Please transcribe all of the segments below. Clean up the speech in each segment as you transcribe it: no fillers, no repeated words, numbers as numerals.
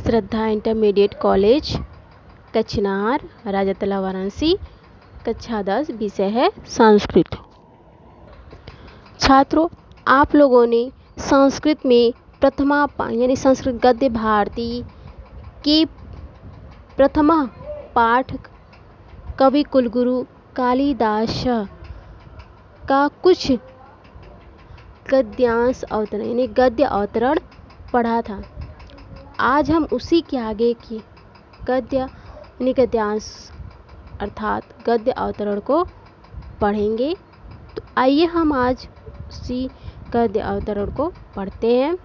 श्रद्धा intermediate college कचनार, राजातला, वाराणसी। कक्षा 10, विषय है संस्कृत। छात्रों, आप लोगों ने संस्कृत में प्रथमा यानी संस्कृत गद्य भारती के प्रथमा पाठ कवि कुलगुरु कालिदास का कुछ गद्यांश अवतरण यानी गद्य अवतरण पढ़ा था। आज हम उसी के आगे की गद्य यानी गद्यांश अर्थात गद्य अवतरण को पढ़ेंगे। तो आइए हम आज उसी गद्य अवतरण को पढ़ते हैं।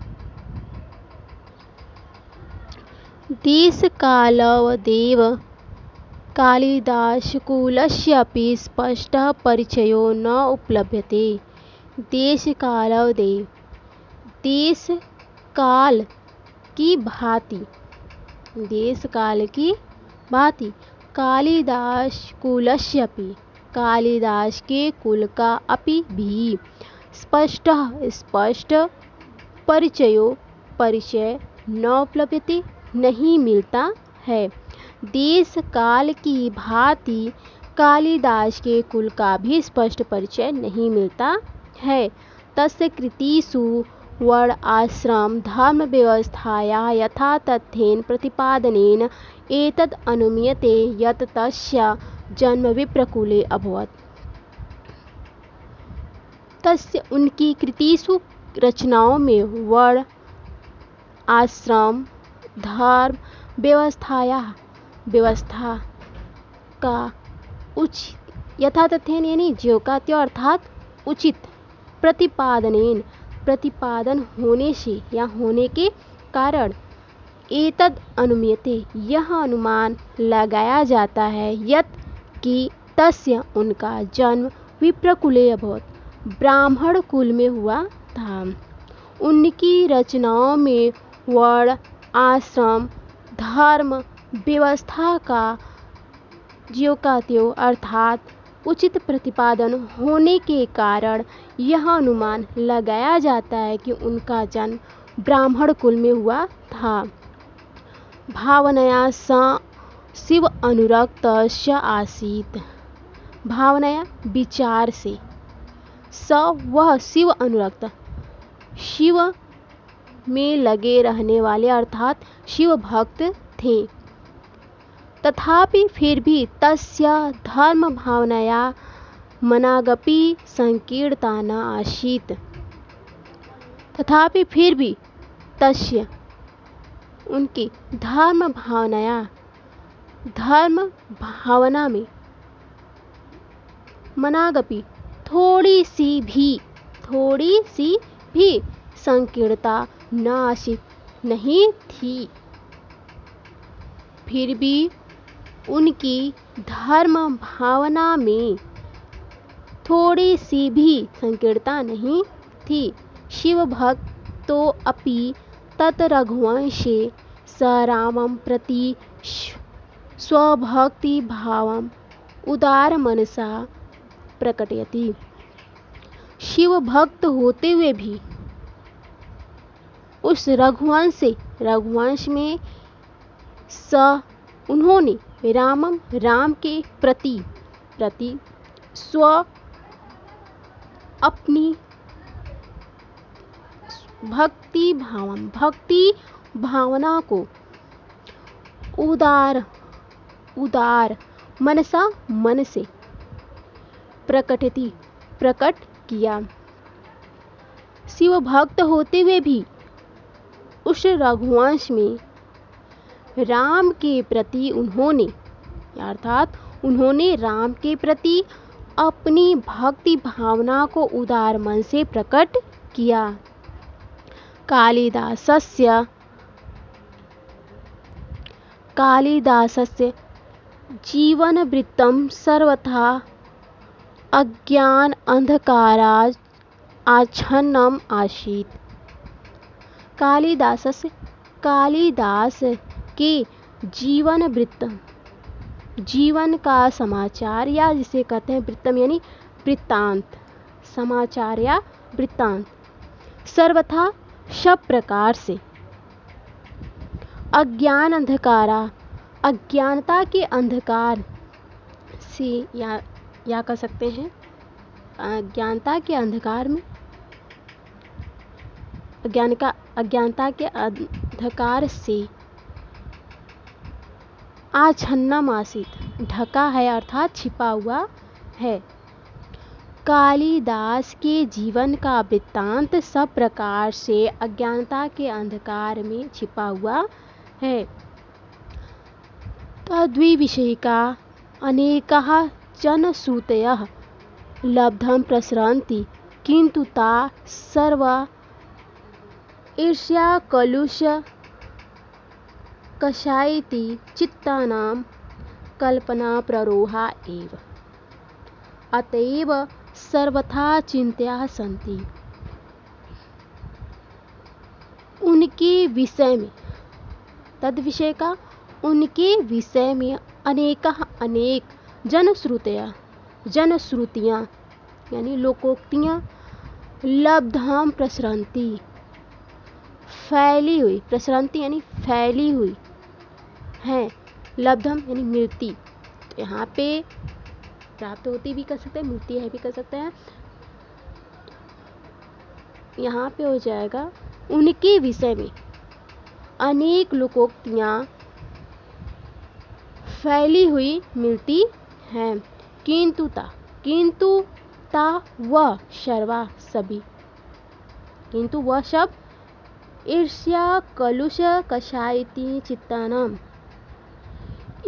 देशकालवदेव कालिदासकुलस्यापि स्पष्टः परिचयो न उपलभ्यते। देशकालवदेव, देश काल की भांति, देश काल की भांति कालिदास कुलस्यापि, कालिदास के कुल का अपि भी स्पष्ट परिचयो परिचय न उपलभ्यते नहीं मिलता है। देश काल की भांति कालिदास के कुल का भी स्पष्ट परिचय नहीं मिलता है। तस्य कृतिषु वर्ण आश्रम धर्म व्यवस्थाया यथा तथ्येन प्रतिपादनेन एतद् अनुमीयते यत् तस्य जन्म विप्रकुले अभवत्। तस्य उनकी कृतिषु रचनाओं में वर्ण आश्रम धर्म व्यवस्था का उचित यथा तथ्येन यानी ज्यों का त्यों अर्थात उचित प्रतिपादन होने से या होने के कारण एतद् अनुमीयते यह अनुमान लगाया जाता है यत् कि तस्य उनका जन्म विप्रकुले अभवत् ब्राह्मण कुल में हुआ था। उनकी रचनाओं में वर्ण आश्रम धर्म व्यवस्था का ज्यों का त्यों अर्थात उचित प्रतिपादन होने के कारण यह अनुमान लगाया जाता है कि उनका जन्म ब्राह्मण कुल में हुआ था। भावनया स शिव अनुरक्तस्य आसीत्, भावनया विचार से, स वह शिव अनुरक्त शिव में लगे रहने वाले अर्थात शिव भक्त थे। तथापि फिर भी तस्य धर्म भावनया मनागपि संकीर्णता न आसीत्। तथापि फिर भी तस्य उनकी धर्म भावना में मनागपि थोड़ी सी भी संकीर्णता न आसीत् नहीं थी। फिर भी उनकी धर्म भावना में थोड़ी सी भी संकीर्णता नहीं थी। शिव भक्तो अपि तत् रघुवंशे स रामं प्रति स्वभक्ति भावम् उदार मनसा प्रकटयति। शिव भक्त होते हुए भी उस रघुवंश में उन्होंने राम के प्रति अपनी भक्ति भावना को उदार मनसा मन से प्रकट किया। शिव भक्त होते हुए भी उस रघुवंश में राम के प्रति उन्होंने राम के प्रति अपनी भक्ति भावना को उदार मन से प्रकट किया। कालिदासस्य जीवनवृत्तं सर्वथा अज्ञान अंधकारात् आच्छन्नम् आसीत्। कालिदास के जीवन का समाचार या जिसे कहते हैं वृत्तम यानी वृत्तांत, समाचार या वृत्तांत सर्वथा सब प्रकार से अज्ञान अंधकारा, अज्ञानता के अंधकार से, या कह सकते हैं अज्ञानता के अंधकार में, अज्ञानता के अंधकार से आच्छन्नमासीत, ढका है अर्थात छिपा हुआ है। कालिदास के जीवन का वृत्तांत सब प्रकार से अज्ञानता के अंधकार में छिपा हुआ है। तद्विषयिका अनेकाः जनश्रुतयः लब्धं प्रसरन्ति, किन्तु ता सर्वा ईर्ष्याकलुषकषायिति चित्तानां कल्पनाप्ररोहा एव। अतएव सर्वथा चिंत्या सन्ति। उनके विषय में, तद विषय का, उनके विषय में अनेक जनश्रुतियाँ यानी लोकोक्तियाँ, लब्धाम प्रसरन्ति, फैली हुई, प्रसरन्ति यानी फैली हुई हैं, लब्धम यानी मिलती, तो यहाँ पे प्राप्त होती भी कर सकते हैं, मिलती है भी कर सकते हैं। यहाँ पे हो जाएगा उनके विषय में अनेक लोकोक्तियाँ फैली हुई मिलती हैं, किंतु ता वह सर्वा सभी, किंतु वह सब ईर्ष्या कलुष कषायति चित्तानाम,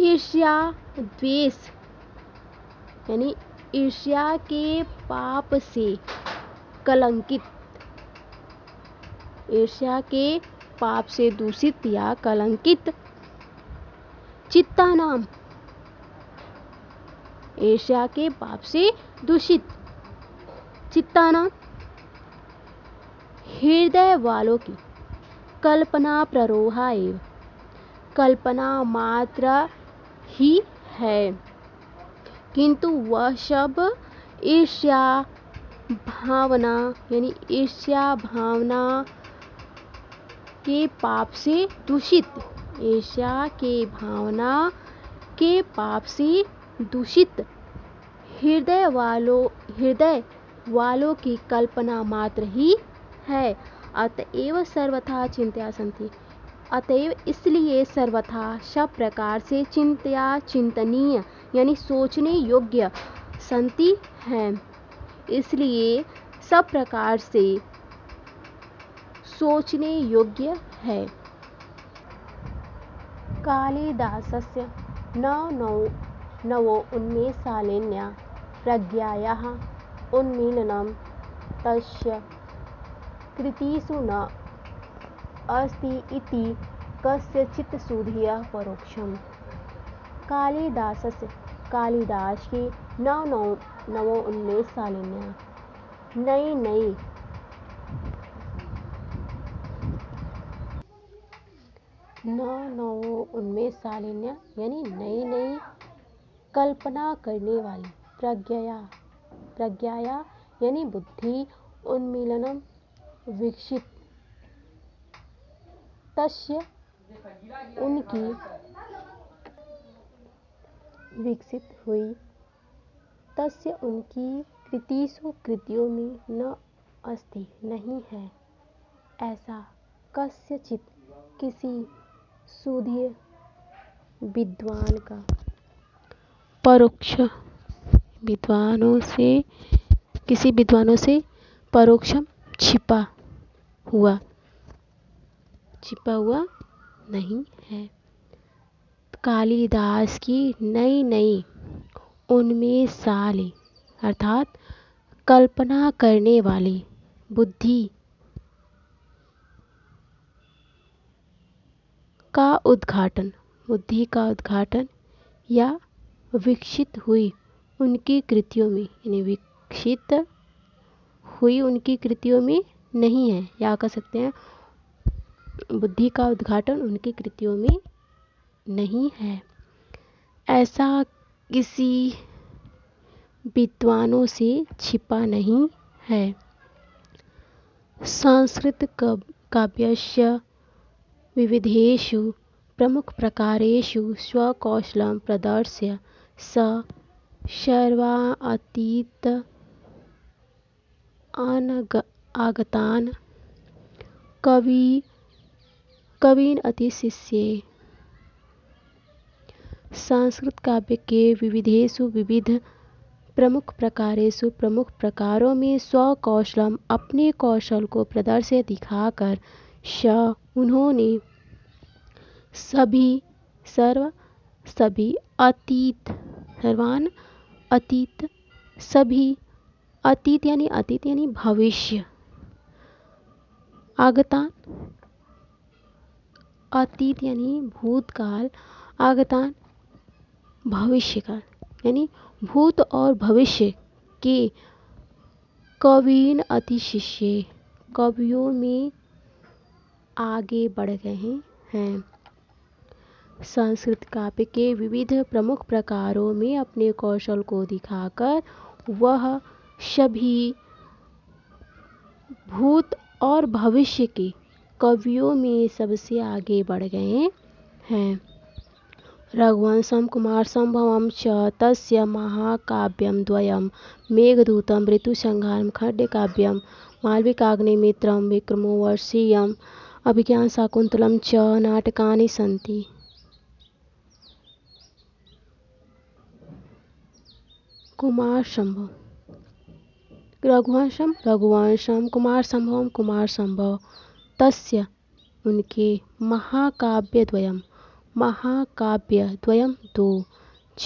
ईर्ष्या द्वेष यानी ईर्ष्या के पाप से कलंकित, ईर्ष्या के पाप से दूषित या कलंकित, चित्तानाम ईर्ष्या के पाप से दूषित, चित्तानाम हृदय वालों की कल्पना प्ररोहा एव, कल्पना मात्र ही है, किंतु वह सब ईर्ष्या भावना यानी ईर्ष्या भावना के पाप से दूषित, ईर्ष्या के भावना के पाप से दूषित हृदय वालों की कल्पना मात्र ही है। अतएव सर्वथा चिंत्या सन्ति, अतएव इसलिए सर्वथा सब प्रकार से चिंत्या चिंतनीय यानी सोचने योग्य सन्ति हैं, इसलिए सब प्रकार से सोचने योग्य है। कालिदासस्य नवोन्मेषालिन्या प्रज्ञायाः उन्मीलनं तस्य कृतिषु न अस्ति इति कस्यचित् सुधिया परोक्षम्। कालिदास की नवोन्मेषालिन्या नई नवोन्मेषालिन्या यानी नई कल्पना करने वाली, प्रज्ञाया यानी बुद्धि, उन्मीलनम विकसित, तस्य उनकी विकसित हुई, तस्य उनकी कृतिषु कृतियों में न अस्ति नहीं है, ऐसा कस्यचित् किसी सुधीर विद्वान का परोक्ष, किसी विद्वानों से परोक्षम छिपा हुआ नहीं है। कालिदास की नई उन्मेषाली अर्थात कल्पना करने वाली बुद्धि का उद्घाटन या विकसित हुई उनकी कृतियों में, यानी विकसित हुई उनकी कृतियों में नहीं है, या कह सकते हैं बुद्धि का उद्घाटन उनकी कृतियों में नहीं है, ऐसा किसी विद्वानों से छिपा नहीं है। संस्कृत काव्यस्य विविधेषु प्रमुख प्रकारेषु स्वकौशलं प्रदर्श्य स सर्वातीत आगतान् कवीन् अतिशिष्ये। संस्कृत काव्य के विविध प्रमुख प्रकारों में स्वकौशलम अपने कौशल को प्रदर्शित दिखाकर उन्होंने सभी अतीत यानी भविष्य, आगतान अतीत यानी भूतकाल, आगतान भविष्यकाल यानी भूत और भविष्य के कवीन अतिशिष्य कवियों में आगे बढ़ गए हैं। संस्कृत काव्य के विविध प्रमुख प्रकारों में अपने कौशल को दिखाकर वह सभी भूत और भविष्य के कवियों में सबसे आगे बढ़ गए हैं। रघुवंशं कुमारसंभवं च तस्य महाकाव्यं द्वयं मेघदूतं ऋतुसंहारं खण्डकाव्यं मालविकाग्निमित्रं विक्रमोर्वशीयम् अभिज्ञानशाकुन्तलं च नाटकानि सन्ति। कुमारसंभव रघुवंशम कुमारसंभव तस्य उनके महाकाव्य द्वयम दो च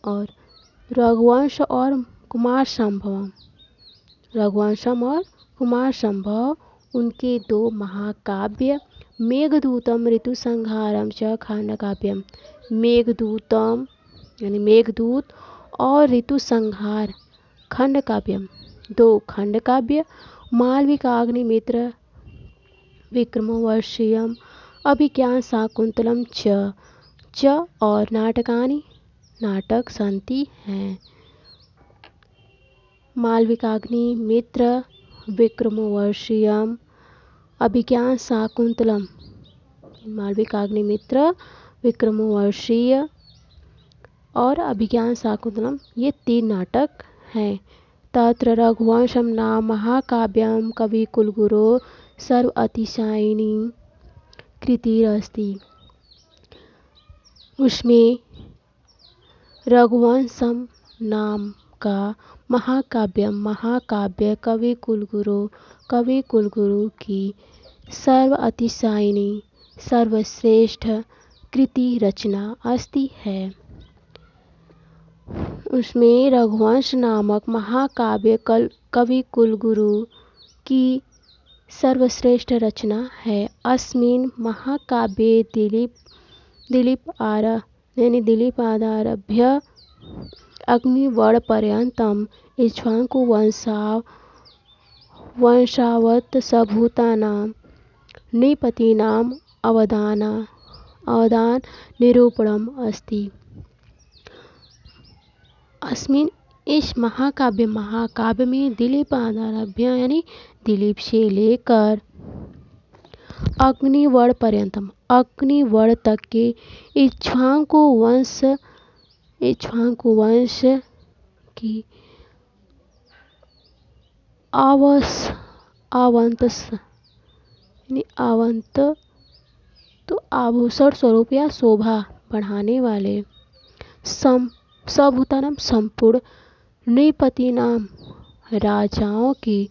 और रघुवंशम और कुमार संभव उनके दो महाकाव्य मेघदूतम ऋतुसंहारम च खंडकाव्यम मेघदूतम यानी मेघदूत और ऋतुसंहार खंडकाव्यम दो खंडकाव्य मालविकाग्निमित्र विक्रमोर्वशीयम अभिज्ञानशाकुन्तलम च और नाटक संति हैं। मालविकाग्निमित्र विक्रमोर्वशीयम अभिज्ञानशाकुन्तलम मालविकाग्निमित्र विक्रमोर्वशीय और अभिज्ञानशाकुन्तलम ये तीन नाटक हैं। तत्र रघुवंशम नाम महाकाव्यम कविकुलगुरो सर्व अतिशायिनी कृतिरस्ति। उसमें रघुवंशम नाम का महाकाव्य कविकुलगुरु की सर्व अतिशायिनी सर्वश्रेष्ठ कृति रचना अस्ति है। उसमें रघुवंश नामक महाकाव्य कविकुलगुरु की सर्वश्रेष्ठ रचना है। अस्मिन् महाकाव्ये दिलीपादारभ्य अग्निवर्णपर्यन्तं इक्ष्वाकुवंशावत् सभूतानां नृपतीनाम् अवदान निरूपणम् अस्ति। अस्मिन् इस महाकाव्य में दिलीपादारभ्य यानी दिलीप से लेकर अग्निवर्ण पर्यंतम अग्निवर्ण तक के इक्ष्वाकु वंश की आवंत तो आभूषण स्वरूप या शोभा बढ़ाने वाले सभूतानाम संपूर्ण नृपति नाम राजाओं की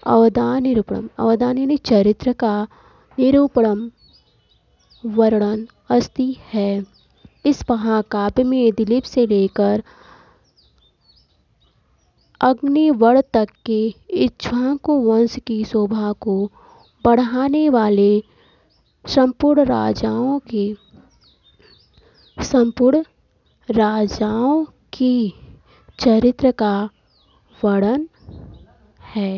अवदान यानी चरित्र का निरूपणम वर्णन अस्ति है। इस महाकाव्य में दिलीप से लेकर अग्निवर्ण तक के इक्ष्वाकु वंश की शोभा को बढ़ाने वाले संपूर्ण राजाओं की चरित्र का वर्णन है।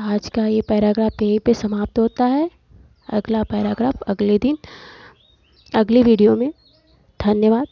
आज का ये पैराग्राफ यहीं पे समाप्त होता है। अगला पैराग्राफ अगले दिन अगली वीडियो में। धन्यवाद।